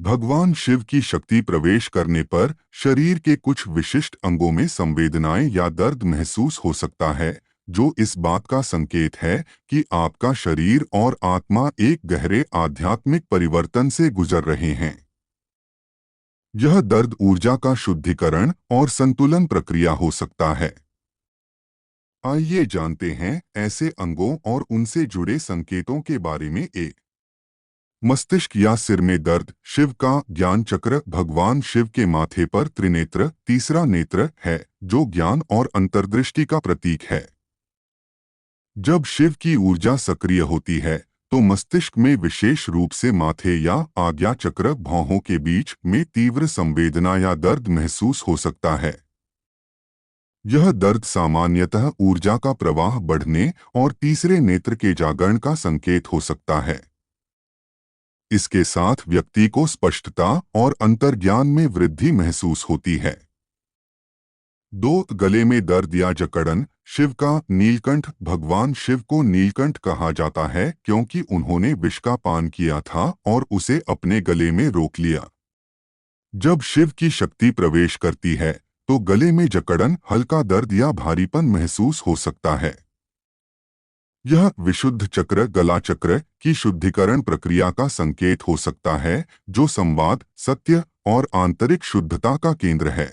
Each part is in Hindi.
भगवान शिव की शक्ति प्रवेश करने पर शरीर के कुछ विशिष्ट अंगों में संवेदनाएं या दर्द महसूस हो सकता है, जो इस बात का संकेत है कि आपका शरीर और आत्मा एक गहरे आध्यात्मिक परिवर्तन से गुजर रहे हैं। यह दर्द ऊर्जा का शुद्धिकरण और संतुलन प्रक्रिया हो सकता है। आइए जानते हैं ऐसे अंगों और उनसे जुड़े संकेतों के बारे में। एक, मस्तिष्क या सिर में दर्द। शिव का ज्ञान चक्र भगवान शिव के माथे पर त्रिनेत्र तीसरा नेत्र है, जो ज्ञान और अंतर्दृष्टि का प्रतीक है। जब शिव की ऊर्जा सक्रिय होती है तो मस्तिष्क में विशेष रूप से माथे या आज्ञा चक्र भौहों के बीच में तीव्र संवेदना या दर्द महसूस हो सकता है। यह दर्द सामान्यतः ऊर्जा का प्रवाह बढ़ने और तीसरे नेत्र के जागरण का संकेत हो सकता है। इसके साथ व्यक्ति को स्पष्टता और अंतर्ज्ञान में वृद्धि महसूस होती है। दो, गले में दर्द या जकड़न। शिव का नीलकंठ भगवान शिव को नीलकंठ कहा जाता है क्योंकि उन्होंने विष का पान किया था और उसे अपने गले में रोक लिया। जब शिव की शक्ति प्रवेश करती है तो गले में जकड़न, हल्का दर्द या भारीपन महसूस हो सकता है। यह विशुद्ध चक्र गला चक्र की शुद्धिकरण प्रक्रिया का संकेत हो सकता है, जो संवाद, सत्य और आंतरिक शुद्धता का केंद्र है।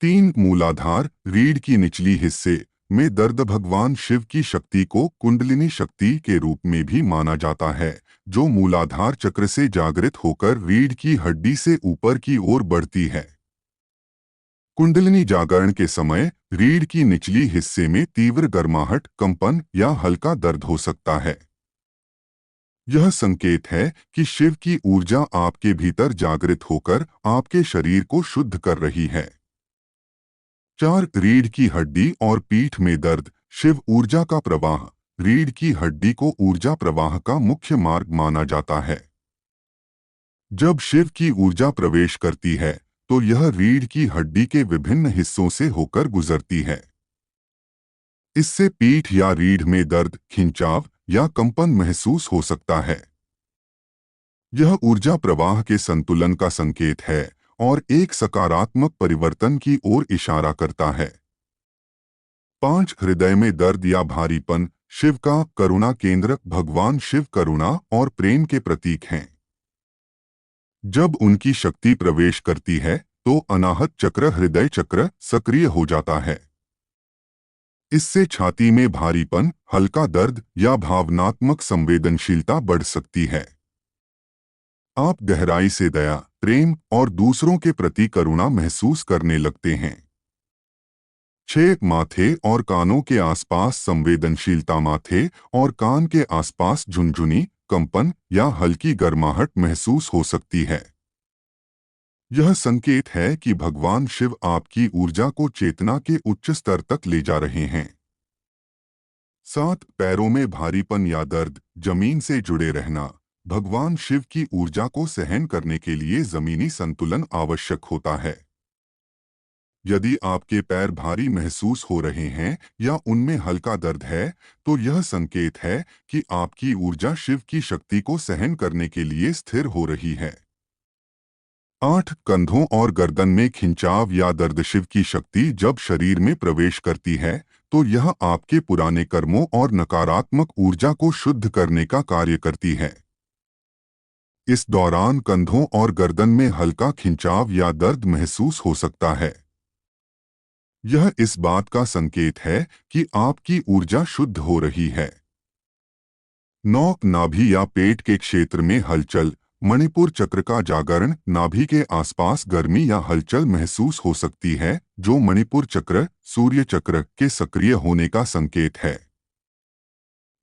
तीन, मूलाधार रीढ़ की निचली हिस्से में दर्द भगवान शिव की शक्ति को कुंडलिनी शक्ति के रूप में भी माना जाता है, जो मूलाधार चक्र से जागृत होकर रीढ़ की हड्डी से ऊपर की ओर बढ़ती है। कुंडलिनी जागरण के समय रीढ़ की निचली हिस्से में तीव्र गर्माहट, कंपन या हल्का दर्द हो सकता है। यह संकेत है कि शिव की ऊर्जा आपके भीतर जागृत होकर आपके शरीर को शुद्ध कर रही है। चार, रीढ़ की हड्डी और पीठ में दर्द। शिव ऊर्जा का प्रवाह रीढ़ की हड्डी को ऊर्जा प्रवाह का मुख्य मार्ग माना जाता है। जब शिव की ऊर्जा प्रवेश करती है तो यह रीढ़ की हड्डी के विभिन्न हिस्सों से होकर गुजरती है। इससे पीठ या रीढ़ में दर्द, खिंचाव या कंपन महसूस हो सकता है। यह ऊर्जा प्रवाह के संतुलन का संकेत है और एक सकारात्मक परिवर्तन की ओर इशारा करता है। पांच, हृदय में दर्द या भारीपन। शिव का करुणा केंद्र भगवान शिव करुणा और प्रेम के प्रतीक हैं। जब उनकी शक्ति प्रवेश करती है तो अनाहत चक्र हृदय चक्र सक्रिय हो जाता है। इससे छाती में भारीपन, हल्का दर्द या भावनात्मक संवेदनशीलता बढ़ सकती है। आप गहराई से दया, प्रेम और दूसरों के प्रति करुणा महसूस करने लगते हैं। छह, माथे और कानों के आसपास संवेदनशीलता। माथे और कान के आसपास झुनझुनी, कंपन या हल्की गर्माहट महसूस हो सकती है। यह संकेत है कि भगवान शिव आपकी ऊर्जा को चेतना के उच्च स्तर तक ले जा रहे हैं। सात, पैरों में भारीपन या दर्द। जमीन से जुड़े रहना भगवान शिव की ऊर्जा को सहन करने के लिए जमीनी संतुलन आवश्यक होता है। यदि आपके पैर भारी महसूस हो रहे हैं या उनमें हल्का दर्द है, तो यह संकेत है कि आपकी ऊर्जा शिव की शक्ति को सहन करने के लिए स्थिर हो रही है। आठ, कंधों और गर्दन में खिंचाव या दर्द। शिव की शक्ति जब शरीर में प्रवेश करती है तो यह आपके पुराने कर्मों और नकारात्मक ऊर्जा को शुद्ध करने का कार्य करती है। इस दौरान कंधों और गर्दन में हल्का खिंचाव या दर्द महसूस हो सकता है। यह इस बात का संकेत है कि आपकी ऊर्जा शुद्ध हो रही है। नौ, नाभि या पेट के क्षेत्र में हलचल। मणिपुर चक्र का जागरण। नाभि के आसपास गर्मी या हलचल महसूस हो सकती है, जो मणिपुर चक्र, सूर्य चक्र के सक्रिय होने का संकेत है।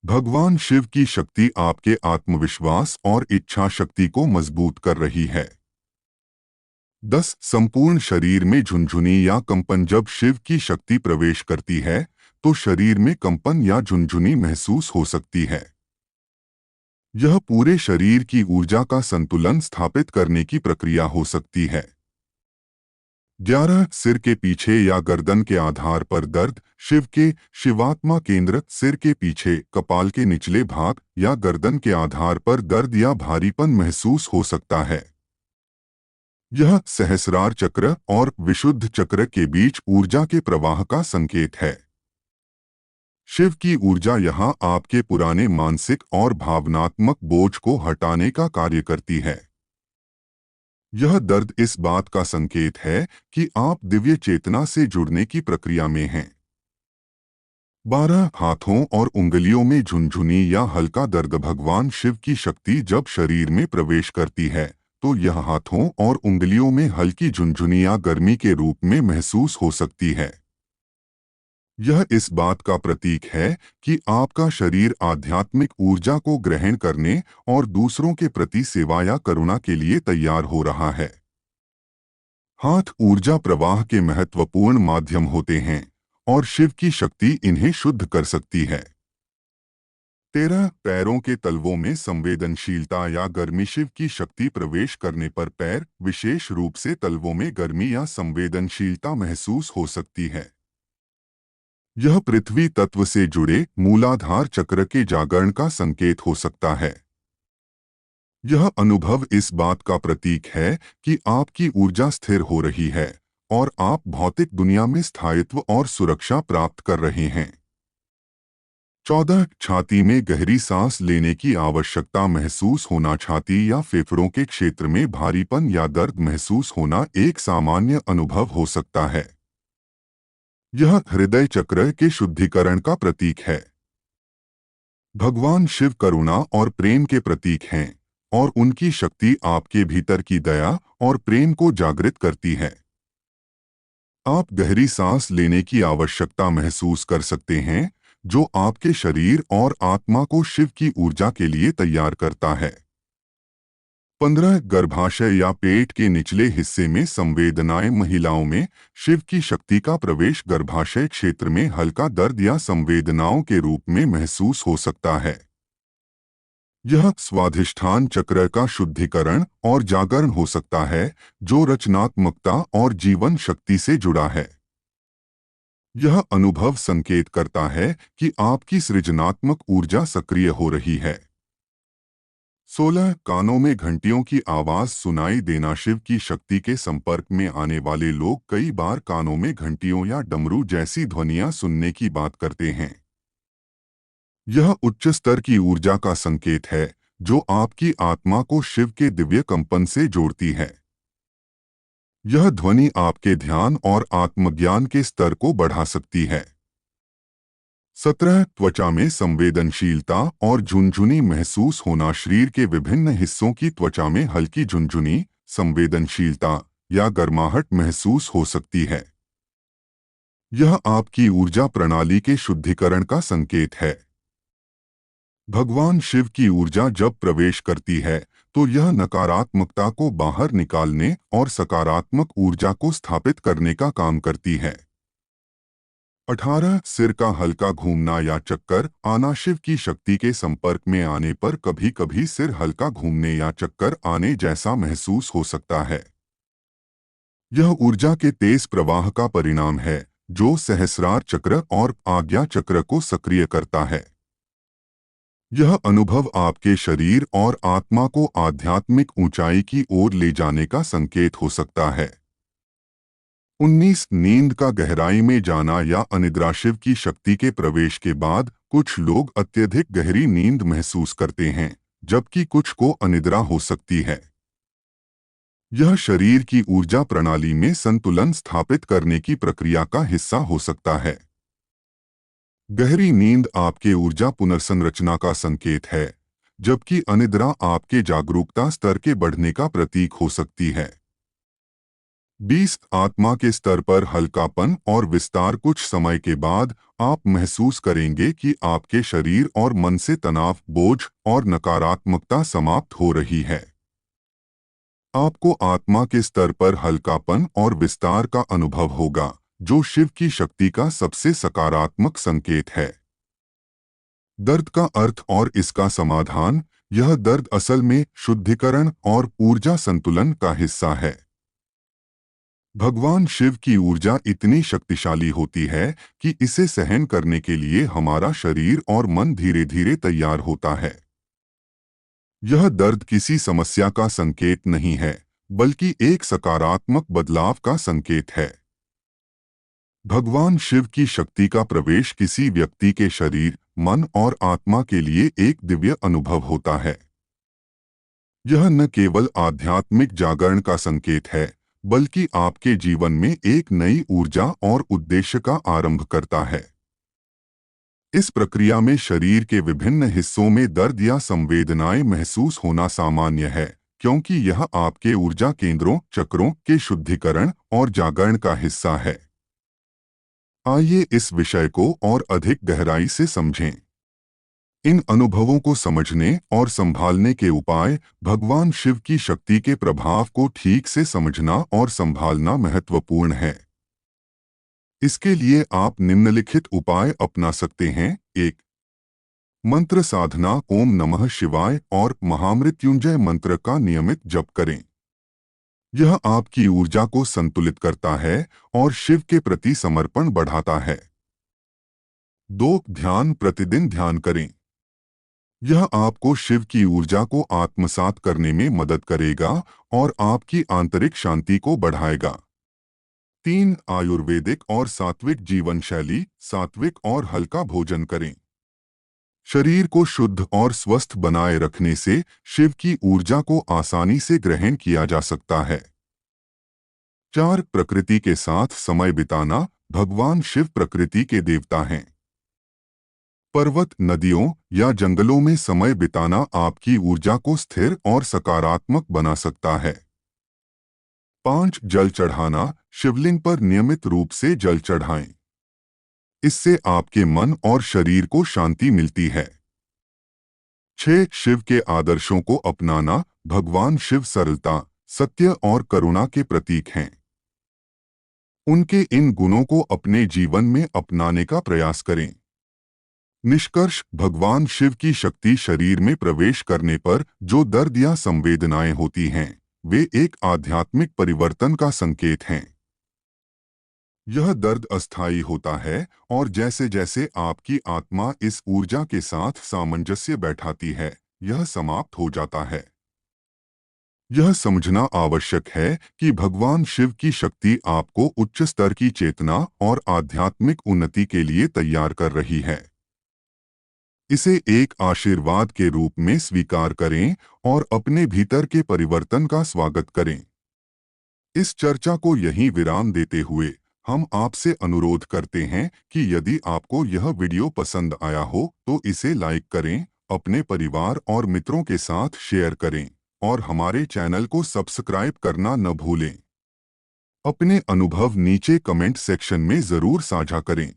भगवान शिव की शक्ति आपके आत्मविश्वास और इच्छा शक्ति को मजबूत कर रही है। 10, संपूर्ण शरीर में झुनझुनी या कंपन। जब शिव की शक्ति प्रवेश करती है तो शरीर में कंपन या झुनझुनी महसूस हो सकती है। यह पूरे शरीर की ऊर्जा का संतुलन स्थापित करने की प्रक्रिया हो सकती है। 11 सिर के पीछे या गर्दन के आधार पर दर्द। शिव के शिवात्मा केंद्र सिर के पीछे, कपाल के निचले भाग या गर्दन के आधार पर दर्द या भारीपन महसूस हो सकता है। यह सहस्रार चक्र और विशुद्ध चक्र के बीच ऊर्जा के प्रवाह का संकेत है। शिव की ऊर्जा यहाँ आपके पुराने मानसिक और भावनात्मक बोझ को हटाने का कार्य करती है। यह दर्द इस बात का संकेत है कि आप दिव्य चेतना से जुड़ने की प्रक्रिया में हैं। 12 हाथों और उंगलियों में झुनझुनी या हल्का दर्द। भगवान शिव की शक्ति जब शरीर में प्रवेश करती है तो यह हाथों और उंगलियों में हल्की झुनझुनी या गर्मी के रूप में महसूस हो सकती है। यह इस बात का प्रतीक है कि आपका शरीर आध्यात्मिक ऊर्जा को ग्रहण करने और दूसरों के प्रति सेवा या करुणा के लिए तैयार हो रहा है। हाथ ऊर्जा प्रवाह के महत्वपूर्ण माध्यम होते हैं और शिव की शक्ति इन्हें शुद्ध कर सकती है। 13 पैरों के तलवों में संवेदनशीलता या गर्मी। शिव की शक्ति प्रवेश करने पर पैर, विशेष रूप से तलवों में गर्मी या संवेदनशीलता महसूस हो सकती है। यह पृथ्वी तत्व से जुड़े मूलाधार चक्र के जागरण का संकेत हो सकता है। यह अनुभव इस बात का प्रतीक है कि आपकी ऊर्जा स्थिर हो रही है और आप भौतिक दुनिया में स्थायित्व और सुरक्षा प्राप्त कर रहे हैं। 14 छाती में गहरी सांस लेने की आवश्यकता महसूस होना। छाती या फेफड़ों के क्षेत्र में भारीपन या दर्द महसूस होना एक सामान्य अनुभव हो सकता है। यह हृदय चक्र के शुद्धिकरण का प्रतीक है। भगवान शिव करुणा और प्रेम के प्रतीक हैं और उनकी शक्ति आपके भीतर की दया और प्रेम को जागृत करती है। आप गहरी सांस लेने की आवश्यकता महसूस कर सकते हैं, जो आपके शरीर और आत्मा को शिव की ऊर्जा के लिए तैयार करता है। 15 गर्भाशय या पेट के निचले हिस्से में संवेदनाएं। महिलाओं में शिव की शक्ति का प्रवेश गर्भाशय क्षेत्र में हल्का दर्द या संवेदनाओं के रूप में महसूस हो सकता है। यह स्वाधिष्ठान चक्र का शुद्धिकरण और जागरण हो सकता है, जो रचनात्मकता और जीवन शक्ति से जुड़ा है। यह अनुभव संकेत करता है कि आपकी सृजनात्मक ऊर्जा सक्रिय हो रही है। 16 कानों में घंटियों की आवाज सुनाई देना। शिव की शक्ति के संपर्क में आने वाले लोग कई बार कानों में घंटियों या डमरू जैसी ध्वनियां सुनने की बात करते हैं। यह उच्च स्तर की ऊर्जा का संकेत है, जो आपकी आत्मा को शिव के दिव्य कंपन से जोड़ती है। यह ध्वनि आपके ध्यान और आत्मज्ञान के स्तर को बढ़ा सकती है। 17 त्वचा में संवेदनशीलता और झुनझुनी महसूस होना। शरीर के विभिन्न हिस्सों की त्वचा में हल्की झुनझुनी, संवेदनशीलता या गर्माहट महसूस हो सकती है। यह आपकी ऊर्जा प्रणाली के शुद्धिकरण का संकेत है। भगवान शिव की ऊर्जा जब प्रवेश करती है तो यह नकारात्मकता को बाहर निकालने और सकारात्मक ऊर्जा को स्थापित करने का काम करती है। 18 सिर का हल्का घूमना या चक्कर आना। शिव की शक्ति के संपर्क में आने पर कभी कभी सिर हल्का घूमने या चक्कर आने जैसा महसूस हो सकता है। यह ऊर्जा के तेज प्रवाह का परिणाम है, जो सहस्रार चक्र और आज्ञा चक्र को सक्रिय करता है। यह अनुभव आपके शरीर और आत्मा को आध्यात्मिक ऊंचाई की ओर ले जाने का संकेत हो सकता है। 19 नींद का गहराई में जाना या अनिद्रा। शिव की शक्ति के प्रवेश के बाद कुछ लोग अत्यधिक गहरी नींद महसूस करते हैं, जबकि कुछ को अनिद्रा हो सकती है। यह शरीर की ऊर्जा प्रणाली में संतुलन स्थापित करने की प्रक्रिया का हिस्सा हो सकता है। गहरी नींद आपके ऊर्जा पुनर्संरचना का संकेत है, जबकि अनिद्रा आपके जागरूकता स्तर के बढ़ने का प्रतीक हो सकती है। 20 आत्मा के स्तर पर हल्कापन और विस्तार। कुछ समय के बाद आप महसूस करेंगे कि आपके शरीर और मन से तनाव, बोझ और नकारात्मकता समाप्त हो रही है। आपको आत्मा के स्तर पर हल्कापन और विस्तार का अनुभव होगा, जो शिव की शक्ति का सबसे सकारात्मक संकेत है। दर्द का अर्थ और इसका समाधान। यह दर्द असल में शुद्धिकरण और ऊर्जा संतुलन का हिस्सा है। भगवान शिव की ऊर्जा इतनी शक्तिशाली होती है कि इसे सहन करने के लिए हमारा शरीर और मन धीरे धीरे तैयार होता है। यह दर्द किसी समस्या का संकेत नहीं है, बल्कि एक सकारात्मक बदलाव का संकेत है। भगवान शिव की शक्ति का प्रवेश किसी व्यक्ति के शरीर, मन और आत्मा के लिए एक दिव्य अनुभव होता है। यह न केवल आध्यात्मिक जागरण का संकेत है, बल्कि आपके जीवन में एक नई ऊर्जा और उद्देश्य का आरंभ करता है। इस प्रक्रिया में शरीर के विभिन्न हिस्सों में दर्द या संवेदनाएं महसूस होना सामान्य है, क्योंकि यह आपके ऊर्जा केंद्रों, चक्रों के शुद्धिकरण और जागरण का हिस्सा है। आइए इस विषय को और अधिक गहराई से समझें। इन अनुभवों को समझने और संभालने के उपाय। भगवान शिव की शक्ति के प्रभाव को ठीक से समझना और संभालना महत्वपूर्ण है। इसके लिए आप निम्नलिखित उपाय अपना सकते हैं। 1. मंत्र साधना। ओम नमः शिवाय और महामृत्युंजय मंत्र का नियमित जप करें। यह आपकी ऊर्जा को संतुलित करता है और शिव के प्रति समर्पण बढ़ाता है। 2. ध्यान। प्रतिदिन ध्यान करें। यह आपको शिव की ऊर्जा को आत्मसात करने में मदद करेगा और आपकी आंतरिक शांति को बढ़ाएगा। 3. आयुर्वेदिक और सात्विक जीवन शैली। सात्विक और हल्का भोजन करें। शरीर को शुद्ध और स्वस्थ बनाए रखने से शिव की ऊर्जा को आसानी से ग्रहण किया जा सकता है। 4. प्रकृति के साथ समय बिताना। भगवान शिव प्रकृति के देवता हैं। पर्वत, नदियों या जंगलों में समय बिताना आपकी ऊर्जा को स्थिर और सकारात्मक बना सकता है। 5. जल चढ़ाना। शिवलिंग पर नियमित रूप से जल चढ़ाएं। इससे आपके मन और शरीर को शांति मिलती है। 6. शिव के आदर्शों को अपनाना। भगवान शिव सरलता, सत्य और करुणा के प्रतीक हैं। उनके इन गुणों को अपने जीवन में अपनाने का प्रयास करें। निष्कर्ष। भगवान शिव की शक्ति शरीर में प्रवेश करने पर जो दर्द या संवेदनाएं होती हैं, वे एक आध्यात्मिक परिवर्तन का संकेत हैं। यह दर्द अस्थायी होता है और जैसे जैसे आपकी आत्मा इस ऊर्जा के साथ सामंजस्य बैठाती है, यह समाप्त हो जाता है। यह समझना आवश्यक है कि भगवान शिव की शक्ति आपको उच्च स्तर की चेतना और आध्यात्मिक उन्नति के लिए तैयार कर रही है। इसे एक आशीर्वाद के रूप में स्वीकार करें और अपने भीतर के परिवर्तन का स्वागत करें। इस चर्चा को यहीं विराम देते हुए हम आपसे अनुरोध करते हैं कि यदि आपको यह वीडियो पसंद आया हो तो इसे लाइक करें, अपने परिवार और मित्रों के साथ शेयर करें और हमारे चैनल को सब्सक्राइब करना न भूलें। अपने अनुभव नीचे कमेंट सेक्शन में जरूर साझा करें।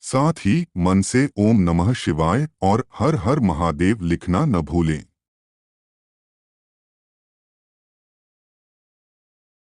साथ ही मन से ओम नमः शिवाय और हर हर महादेव लिखना न भूलें।